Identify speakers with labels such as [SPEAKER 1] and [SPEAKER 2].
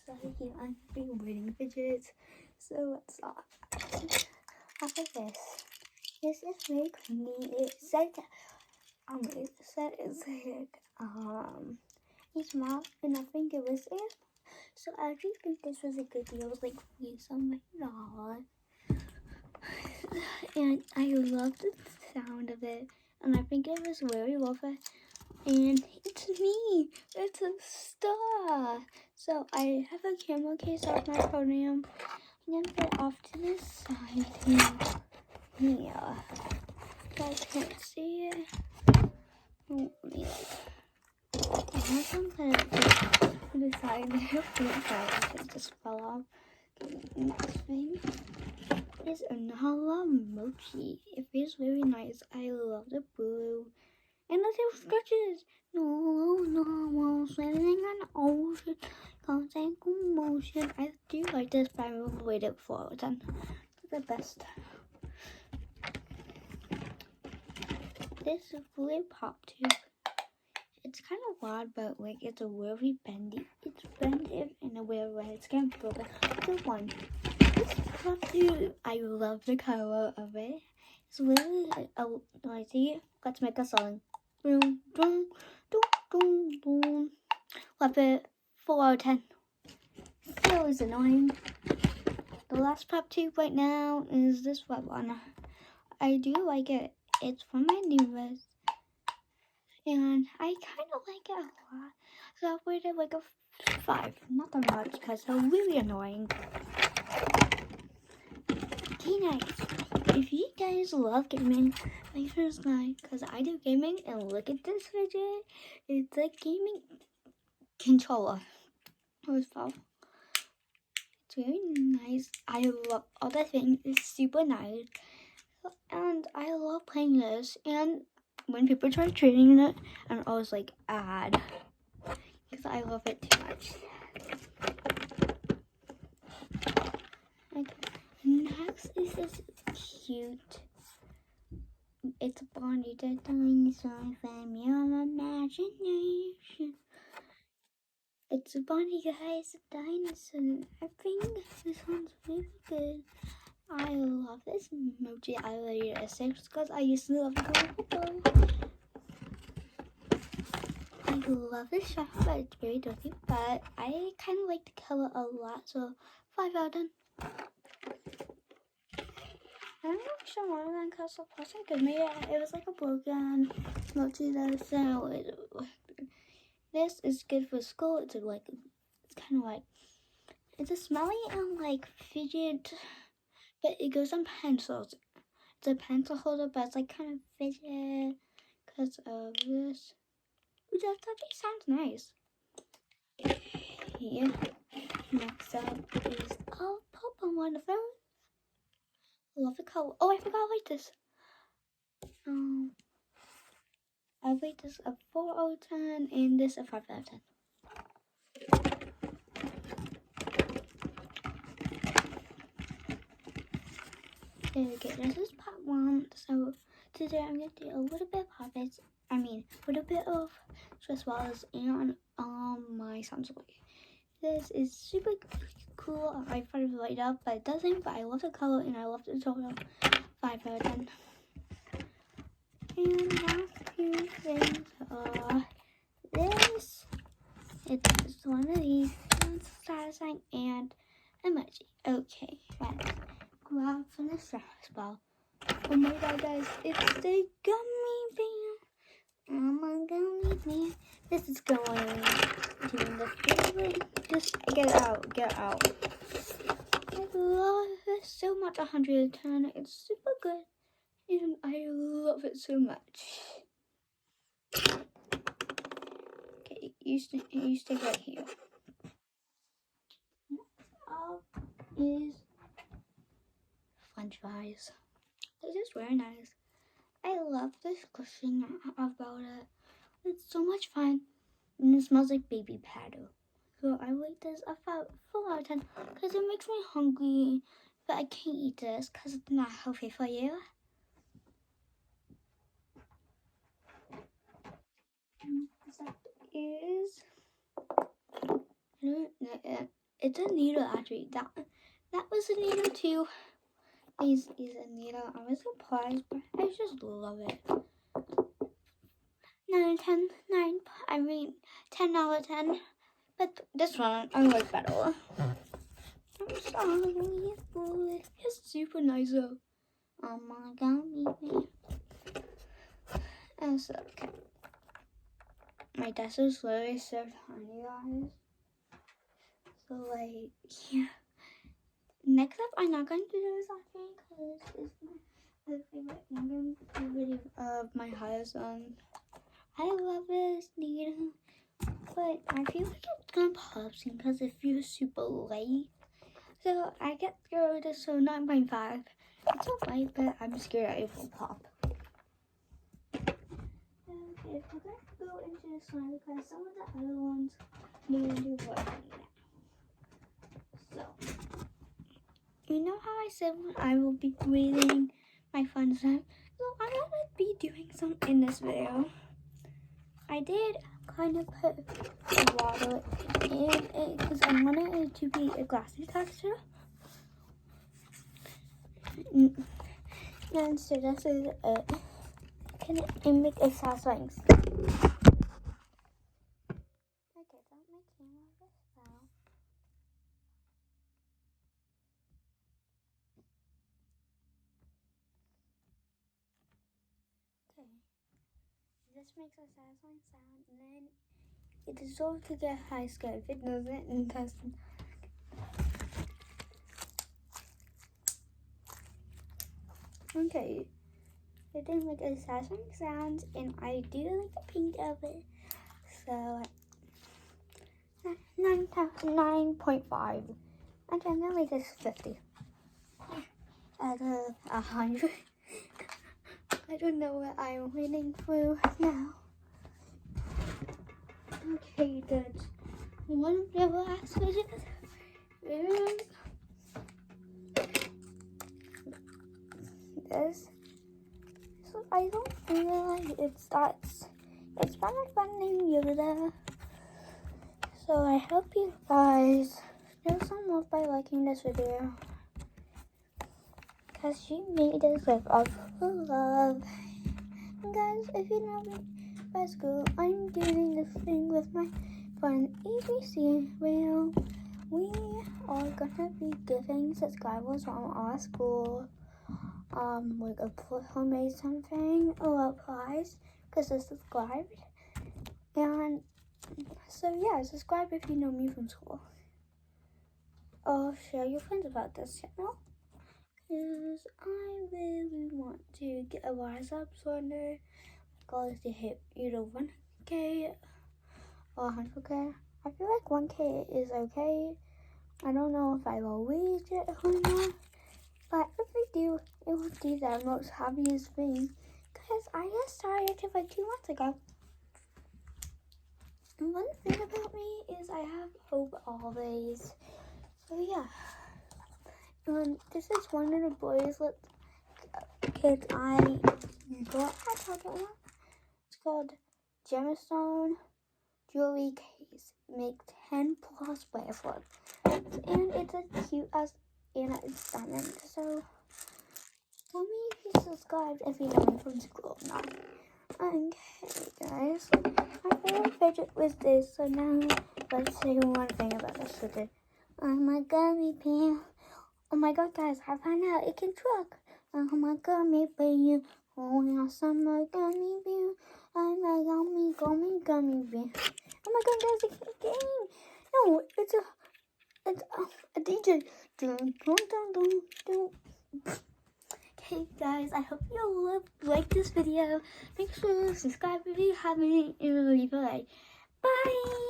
[SPEAKER 1] So here I'm reading fidgets. So let's start. After this. This is very clingy. It said it's like each month, and I think it was it. So I actually think this was a good deal. It was like $40-something. And I love the sound of it, and I think it was very worth it. And it's me. It's a star. So I have a camera case off my podium. I'm gonna put it off to the side here. You guys can't see it. Oh, I have some put it to the side there. It just fell off. Next thing is another mochi. It feels very nice. I love the blue. And the little scratches. No, swimming in the ocean. Constant commotion. I do like this, but I will wait it for all time. The best. This is blue pop tube. It's kind of odd, but like it's a very bendy. It's bended in a weird way. It's kind of broken. The one. This pop tube. I love the color of it. It's really noisy. Let's make a song. Boom, boom, boom, boom, boom. Love it. 4 out of 10. Still is annoying. The last pop tube right now is this one. I do like it. It's from my newest, and I kind of like it a lot. So I rated like a 5. Not that much because they're really annoying. Okay, nice. If you guys love gaming, make sure to subscribe because I do gaming. And look at this fidget. It's a gaming controller. It's very nice. I love all the things. It's super nice. And I love playing this. And when people try trading it, I'm always like, add. Because I love it too much. Okay. Next is this cute. It's a Bonnie the dinosaur from your imagination. It's a Bonnie guys, a dinosaur. I think this one's really good. I love this emoji. I rated it a 6 because I used to love the color. I love this shop, but it's very dirty. But I kind of like the color a lot, so 5 out of 10. I'm not sure why that because the person gave me it. It was like a broken emoji that said, this is good for school. It's kind of like, it's a smelly and like fidget, but it goes on pencils. It's a pencil holder, but it's like kind of fidget because of this. Which actually sounds nice. Here, next up is purple one of those. I love the color. Oh, I forgot I like this. I rate this a 4 out of 10 and this a 5 out of 10. Okay, this is part 1. So today I'm going to do a little bit of puppets. A little bit of stress balls and my son's way. This is super cool. I thought it would light up, but it doesn't. But I love the color and I love the total. 5 out of 10. And last 2 things are this. It's one of these. Star sign and emoji. Okay, let's grab from the stress ball. Oh my god, guys, it's the gummy bear. I'm a gummy bear. This is going to the favorite. Just get it out. I love it so much. 110. It's super good. And I love it so much. Okay, you stay right here. Up is French fries. This is very nice. I love the squishing about it. It's so much fun. And it smells like baby powder. So I rate this about 4 out of 10 because it makes me hungry. But I can't eat this because it's not healthy for you. That is it's a needle actually. That was a needle too. Is a needle. I was surprised, but I just love it. 10 out of 10. But this one I like better. I'm sorry, boy. It's super nice though. Oh my god, me. And so, okay. My desk is literally so tiny, guys. So like, yeah. Next up, I'm not going to do this actually because it's my favorite. I'm going to do a video of my highest one. I love this needle, but I feel like it's gonna pop soon because it feels super light. So I get scared, so 9.5. It's so light, but I'm scared it will pop. Okay, we're gonna go into this one because some of the other ones need to do work on that. So, you know how I said I will be breathing my fun stuff? So I'm gonna be doing some in this video. I did kind of put water in it because I wanted it to be a glassy texture. And so this is it. Can it make a satisfying sound? Okay, don't my camera this now. Okay. This makes a satisfying sound, and then it deserves to get high score. If it doesn't, it doesn't. Okay. It didn't make a satisfying sound, and I do like the pink of it. So 9.5. And I'm gonna rate this 50 out of 100. I don't know what I'm waiting for now. Okay, that's one of the last fidgets is this. So I don't feel like it starts. It's kind of fun named Yoda. So I hope you guys show some love by liking this video. Because she made this like up for love. And guys, if you know me by school, I'm doing this thing with my friend ABC. Well, we are gonna be giving subscribers from our school like a homemade something or a prize because they subscribed. And so yeah, subscribe if you know me from school. Or share your friends about this channel. Because I really want to get a rise up so I know goal is to hit either 1K or 100K. I feel like 1K is okay. I don't know if I will reach it or not. But if I do, it will be the most happiest thing. Because I just started it like 2 months ago. And one thing about me is I have hope always. So yeah. This is one of the bracelet kits I got at Target. It's called Gemstone Jewelry Case. Make 10 plus bracelets. And it's as cute as and it's diamond. So tell me if you subscribed if you know me from school or not. Okay guys. My favorite fidget was this. So now let's say one thing about this fidget. Oh my gummy bear. Oh my god guys, I found out it can truck. Oh my gummy bear. Oh yeah, summer gummy bear. Oh my gummy bear. Oh my god guys, it's a game. No, it's a DJ. Dun, dun, dun, dun, dun. Okay guys, I hope you like this video. Make sure to subscribe if you haven't and leave a like. Bye!